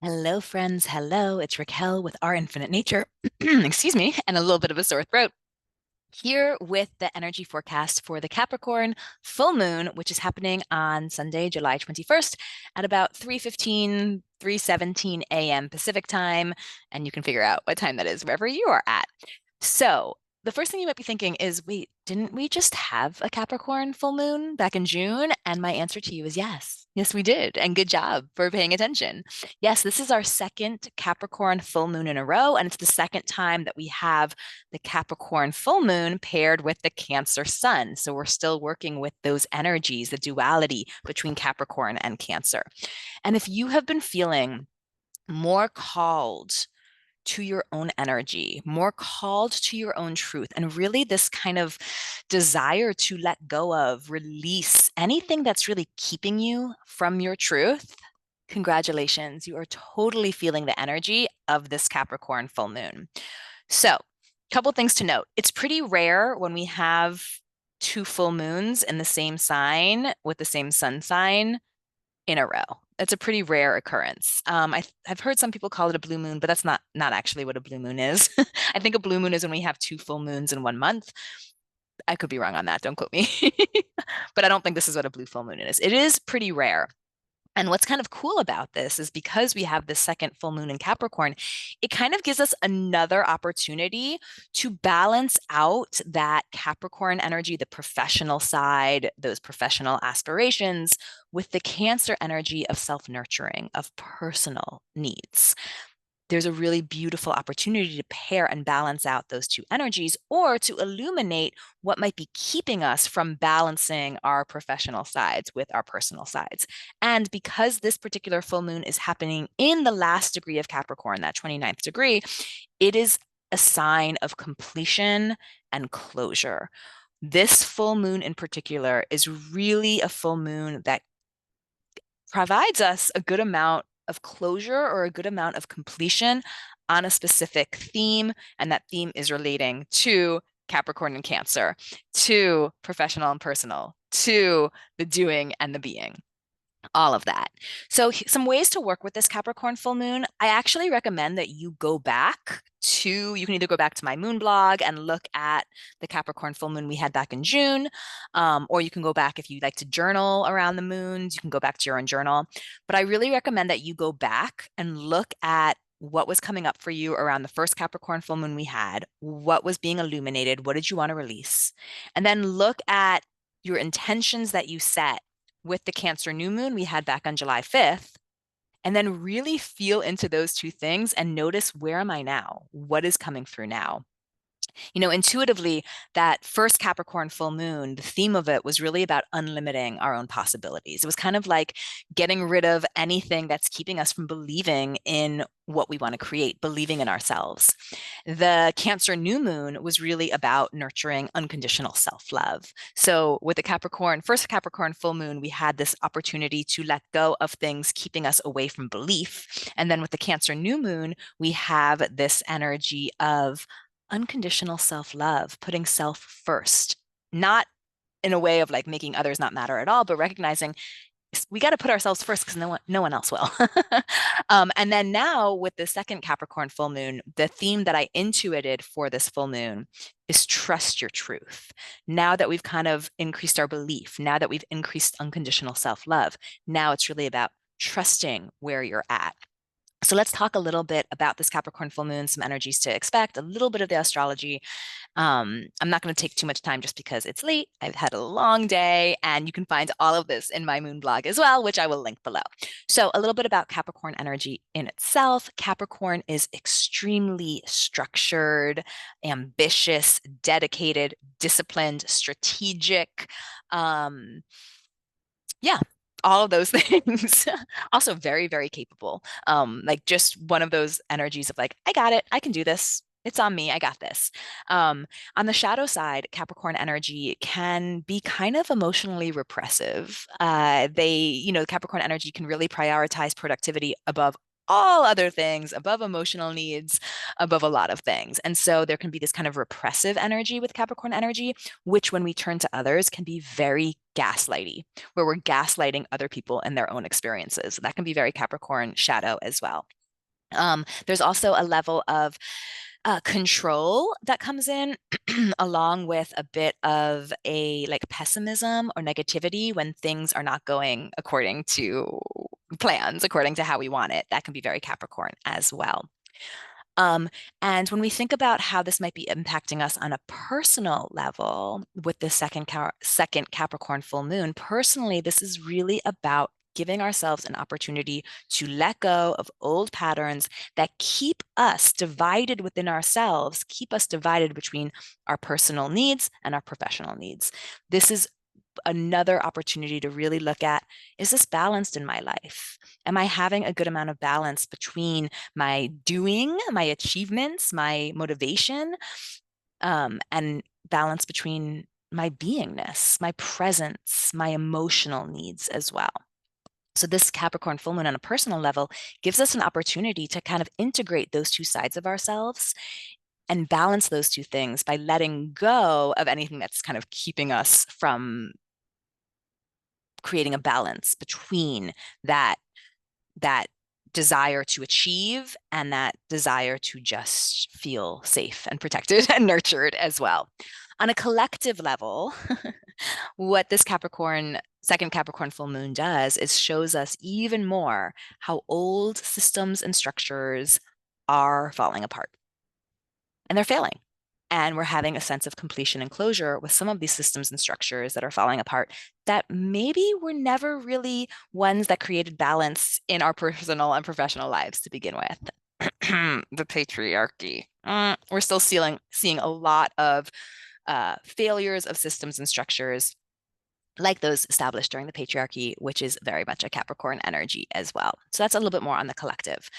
Hello, friends. Hello. It's Raquel with Our Infinite Nature. Excuse me, and a little bit of a sore throat. Here with the energy forecast for the Capricorn full moon, which is happening on Sunday, July 21st at about 3:15, 3:17 a.m. Pacific time. And you can figure out what time that is wherever you are at. So, the first thing you might be thinking is, wait, didn't we just have a Capricorn full moon back in June? And my answer to you is yes. Yes, we did. And good job for paying attention. Yes, this is our second Capricorn full moon in a row. And it's the second time that we have the Capricorn full moon paired with the Cancer sun. So we're still working with those energies, the duality between Capricorn and Cancer. And if you have been feeling more called to your own energy, more called to your own truth, and really this kind of desire to let go of, release anything that's really keeping you from your truth, congratulations. You are totally feeling the energy of this Capricorn full moon. So, a couple things to note. It's pretty rare when we have two full moons in the same sign with the same sun sign in a row. It's a pretty rare occurrence. I've heard some people call it a blue moon, but that's not actually what a blue moon is. I think a blue moon is when we have two full moons in 1 month. I could be wrong on that. Don't quote me. But I don't think this is what a blue full moon is. It is pretty rare. And what's kind of cool about this is because we have the second full moon in Capricorn, it kind of gives us another opportunity to balance out that Capricorn energy, the professional side, those professional aspirations, with the Cancer energy of self-nurturing, of personal needs. There's a really beautiful opportunity to pair and balance out those two energies or to illuminate what might be keeping us from balancing our professional sides with our personal sides. And because this particular full moon is happening in the last degree of Capricorn, that 29th degree, it is a sign of completion and closure. This full moon in particular is really a full moon that provides us a good amount of closure or a good amount of completion on a specific theme. And that theme is relating to Capricorn and Cancer, to professional and personal, to the doing and the being, all of that. So some ways to work with this Capricorn full moon. I actually recommend that you go back to, you can either go back to my moon blog and look at the Capricorn full moon we had back in June, or you can go back if you like to journal around the moons, you can go back to your own journal. But I really recommend that you go back and look at what was coming up for you around the first Capricorn full moon we had, what was being illuminated, what did you want to release? And then look at your intentions that you set with the Cancer new moon we had back on July 5th, and then really feel into those two things and notice, where am I now? What is coming through now? Intuitively, that first Capricorn full moon, the theme of it was really about unlimiting our own possibilities. It was kind of like getting rid of anything that's keeping us from believing in what we want to create, believing in ourselves. The Cancer new moon was really about nurturing unconditional self-love. So with the first Capricorn full moon, we had this opportunity to let go of things keeping us away from belief. And then with the Cancer new moon, we have this energy of unconditional self-love, putting self first, not in a way of like making others not matter at all, but recognizing we got to put ourselves first because no one else will. And then now with the second Capricorn full moon, the theme that I intuited for this full moon is trust your truth. Now that we've kind of increased our belief, now that we've increased unconditional self-love, now it's really about trusting where you're at. So let's talk a little bit about this Capricorn full moon, some energies to expect, a little bit of the astrology. I'm not going to take too much time just because it's late. I've had a long day, and you can find all of this in my moon blog as well, which I will link below. So a little bit about Capricorn energy in itself. Capricorn is extremely structured, ambitious, dedicated, disciplined, strategic. Yeah, all of those things. Also very, very capable. Like just one of those energies of like, I got it, I can do this. It's on me, I got this. On the shadow side, Capricorn energy can be kind of emotionally repressive. Capricorn energy can really prioritize productivity above all other things, above emotional needs, above a lot of things. And so there can be this kind of repressive energy with Capricorn energy, which when we turn to others can be very gaslighty, where we're gaslighting other people and their own experiences. That can be very Capricorn shadow as well. There's also a level of control that comes in along with a bit of a like pessimism or negativity when things are not going according to plans, according to how we want it. That can be very Capricorn as well. Um, and when we think about how this might be impacting us on a personal level with the second Capricorn full moon, personally, this is really about giving ourselves an opportunity to let go of old patterns that keep us divided within ourselves, keep us divided between our personal needs and our professional needs. This is another opportunity to really look at, is this balanced in my life? Am I having a good amount of balance between my doing, my achievements, my motivation, and balance between my beingness, my presence, my emotional needs as well? So this Capricorn full moon on a personal level gives us an opportunity to kind of integrate those two sides of ourselves and balance those two things by letting go of anything that's kind of keeping us from creating a balance between that desire to achieve and that desire to just feel safe and protected and nurtured as well. On a collective level, what this second Capricorn full moon does is shows us even more how old systems and structures are falling apart and they're failing. And we're having a sense of completion and closure with some of these systems and structures that are falling apart that maybe were never really ones that created balance in our personal and professional lives to begin with. The patriarchy. We're still seeing a lot of failures of systems and structures like those established during the patriarchy, which is very much a Capricorn energy as well. So that's a little bit more on the collective.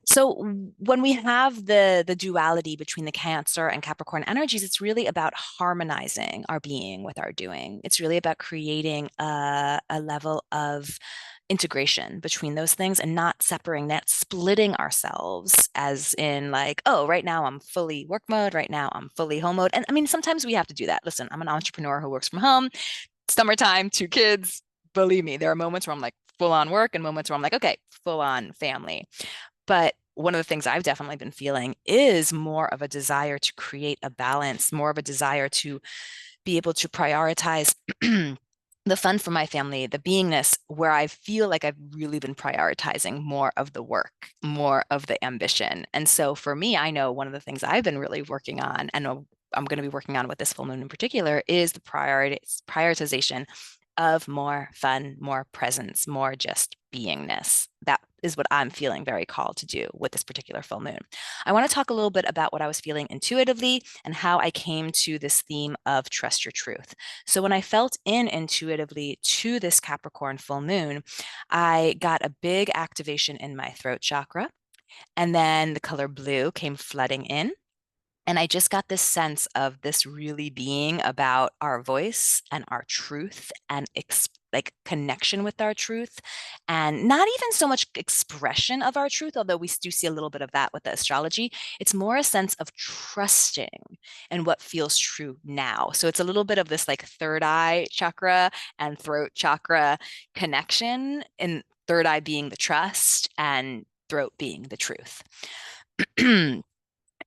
So when we have the duality between the Cancer and Capricorn energies, it's really about harmonizing our being with our doing. It's really about creating a level of integration between those things and not separating, not splitting ourselves as in like, oh, right now I'm fully work mode, right now I'm fully home mode. And I mean, sometimes we have to do that. Listen, I'm an entrepreneur who works from home, summertime, two kids. Believe me, there are moments where I'm like full on work and moments where I'm like, okay, full on family. But one of the things I've definitely been feeling is more of a desire to create a balance, more of a desire to be able to prioritize the fun for my family, the beingness, where I feel like I've really been prioritizing more of the work, more of the ambition. And so for me, I know one of the things I've been really working on, and I'm going to be working on with this full moon in particular, is the prioritization of more fun, more presence, more just beingness. That is what I'm feeling very called to do with this particular full moon. I want to talk a little bit about what I was feeling intuitively and how I came to this theme of trust your truth. So when I felt in intuitively to this Capricorn full moon, I got a big activation in my throat chakra. And then the color blue came flooding in. And I just got this sense of this really being about our voice and our truth and like connection with our truth, and not even so much expression of our truth, although we do see a little bit of that with the astrology. It's more a sense of trusting and what feels true now. So it's a little bit of this like third eye chakra and throat chakra connection, and third eye being the trust and throat being the truth.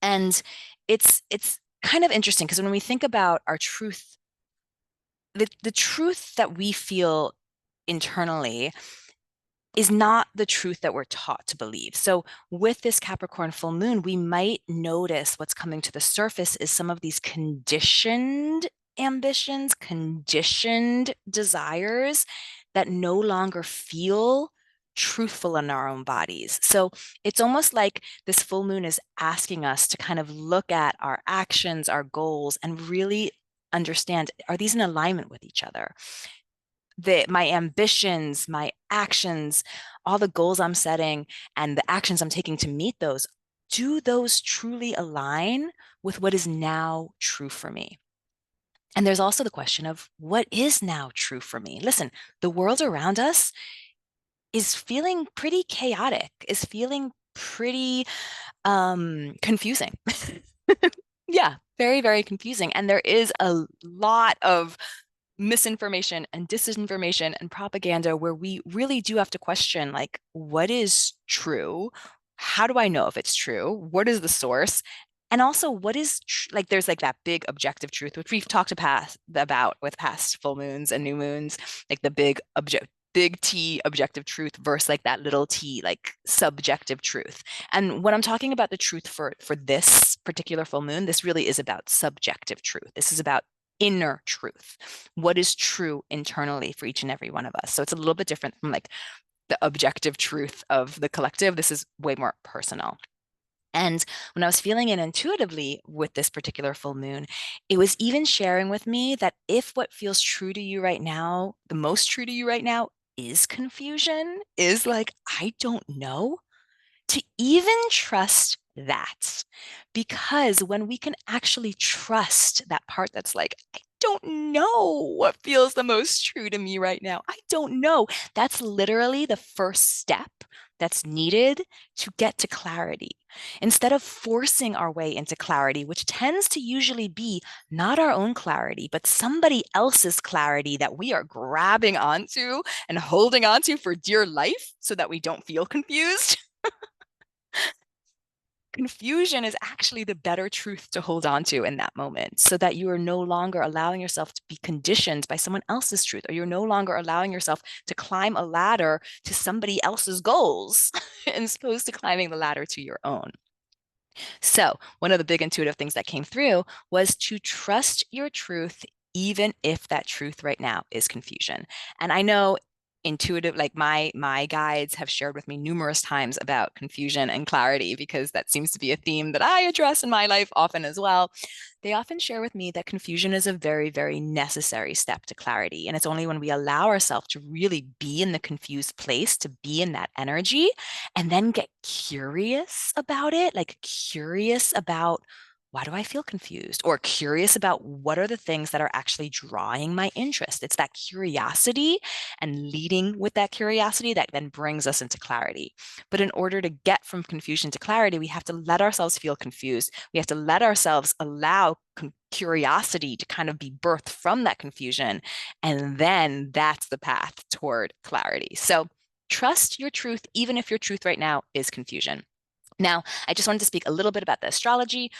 And it's kind of interesting because when we think about our truth, the truth that we feel internally is not the truth that we're taught to believe. So with this Capricorn full moon, we might notice what's coming to the surface is some of these conditioned ambitions, conditioned desires that no longer feel truthful in our own bodies. So it's almost like this full moon is asking us to kind of look at our actions, our goals, and really understand, are these in alignment with each other? My ambitions, my actions, all the goals I'm setting and the actions I'm taking to meet those, do those truly align with what is now true for me? And there's also the question of what is now true for me? Listen, the world around us is feeling pretty chaotic, is feeling pretty confusing. Yeah, very, very confusing. And there is a lot of misinformation and disinformation and propaganda where we really do have to question, like, what is true? How do I know if it's true? What is the source? And also, what is like, there's like that big objective truth, which we've talked about with past full moons and new moons, like the big T objective truth versus like that little t like subjective truth. And when I'm talking about the truth for this particular full moon, this really is about subjective truth. This is about inner truth. What is true internally for each and every one of us. So it's a little bit different from like the objective truth of the collective. This is way more personal. And when I was feeling it intuitively with this particular full moon, it was even sharing with me that if what feels true to you right now, the most true to you right now, is confusion, is like, I don't know, to even trust that. Because when we can actually trust that part that's like, I don't know what feels the most true to me right now. I don't know. That's literally the first step that's needed to get to clarity. Instead of forcing our way into clarity, which tends to usually be not our own clarity, but somebody else's clarity that we are grabbing onto and holding onto for dear life so that we don't feel confused. Confusion is actually the better truth to hold on to in that moment so that you are no longer allowing yourself to be conditioned by someone else's truth, or you're no longer allowing yourself to climb a ladder to somebody else's goals as opposed to climbing the ladder to your own. So, one of the big intuitive things that came through was to trust your truth, even if that truth right now is confusion. And I know intuitive, like my guides have shared with me numerous times about confusion and clarity, because that seems to be a theme that I address in my life often as well. They often share with me that confusion is a very, very necessary step to clarity. And it's only when we allow ourselves to really be in the confused place, to be in that energy, and then get curious about it, like curious about, why do I feel confused? Or curious about what are the things that are actually drawing my interest. It's that curiosity and leading with that curiosity that then brings us into clarity. But in order to get from confusion to clarity, we have to let ourselves feel confused. We have to let ourselves allow curiosity to kind of be birthed from that confusion. And then that's the path toward clarity. So trust your truth, even if your truth right now is confusion. Now, I just wanted to speak a little bit about the astrology.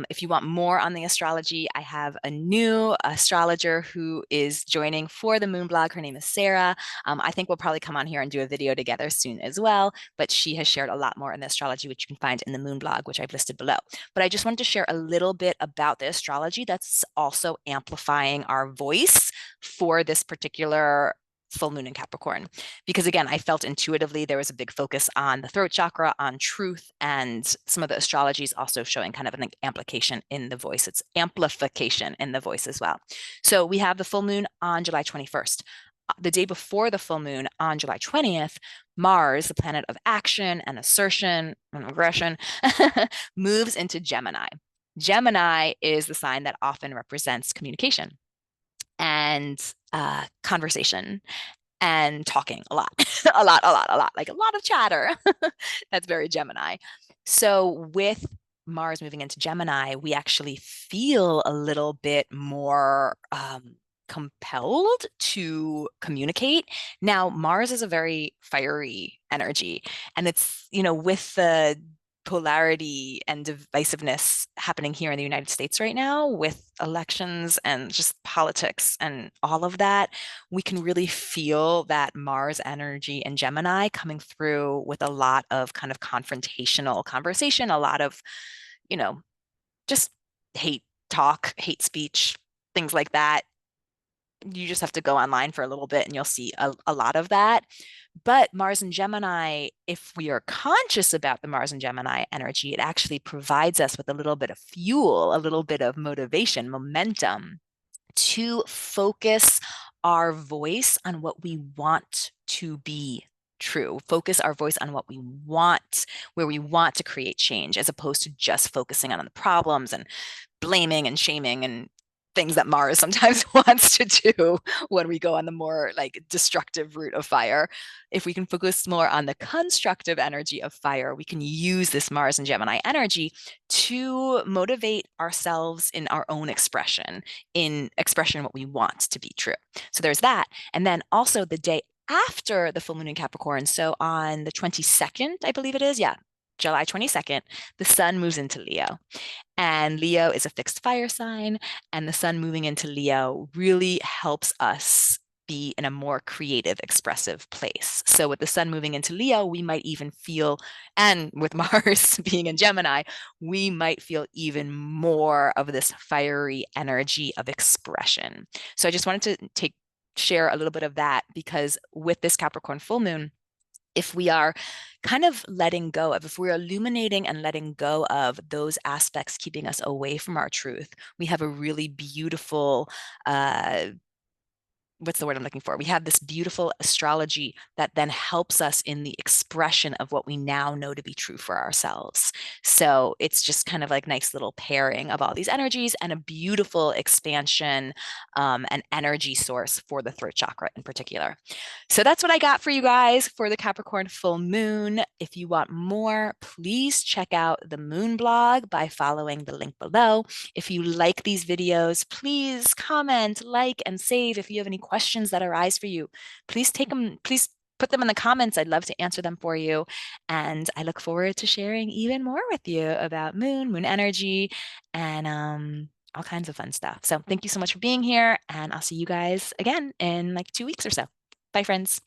If you want more on the astrology, I have a new astrologer who is joining for the Moon blog. Her name is Sarah. I think we'll probably come on here and do a video together soon as well, but she has shared a lot more in the astrology, which you can find in the Moon blog, which I've listed below. But I just wanted to share a little bit about the astrology that's also amplifying our voice for this particular full moon in Capricorn. Because again, I felt intuitively there was a big focus on the throat chakra, on truth, and some of the astrology is also showing kind of an amplification in the voice. It's amplification in the voice as well. So we have the full moon on July 21st. The day before the full moon on July 20th, Mars, the planet of action and assertion and aggression, moves into Gemini. Gemini is the sign that often represents communication and conversation and talking a lot, a lot, like a lot of chatter. That's very Gemini. So with Mars moving into Gemini, we actually feel a little bit more compelled to communicate. Now, Mars is a very fiery energy, and it's, with the polarity and divisiveness happening here in the United States right now with elections and just politics and all of that, we can really feel that Mars energy in Gemini coming through with a lot of kind of confrontational conversation, a lot of, just hate talk, hate speech, things like that. You just have to go online for a little bit and you'll see a lot of that. But Mars and Gemini, if we are conscious about the Mars and Gemini energy, it actually provides us with a little bit of fuel, a little bit of motivation, momentum to focus our voice on what we want to be true, focus our voice on what we want, where we want to create change, as opposed to just focusing on the problems and blaming and shaming and things that Mars sometimes wants to do when we go on the more like destructive route of fire. If we can focus more on the constructive energy of fire, we can use this Mars and Gemini energy to motivate ourselves in our own expression, in expression what we want to be true. So there's that. And then also the day after the full moon in Capricorn, so on the 22nd, I believe it is, yeah, July 22nd, the sun moves into Leo. And Leo is a fixed fire sign, and the sun moving into Leo really helps us be in a more creative, expressive place. So with the sun moving into Leo, we might even feel, and with Mars being in Gemini, we might feel even more of this fiery energy of expression. So I just wanted to share a little bit of that, because with this Capricorn full moon, if we are kind of letting go of, if we're illuminating and letting go of those aspects keeping us away from our truth, we have a really beautiful what's the word I'm looking for? We have this beautiful astrology that then helps us in the expression of what we now know to be true for ourselves. So it's just kind of like nice little pairing of all these energies and a beautiful expansion and energy source for the throat chakra in particular. So that's what I got for you guys for the Capricorn full moon. If you want more, please check out the moon blog by following the link below. If you like these videos, please comment, like, and save. If you have any questions that arise for you, please put them in the comments. I'd love to answer them for you. And I look forward to sharing even more with you about moon energy, and all kinds of fun stuff. So thank you so much for being here, and I'll see you guys again in like 2 weeks or so. Bye, friends.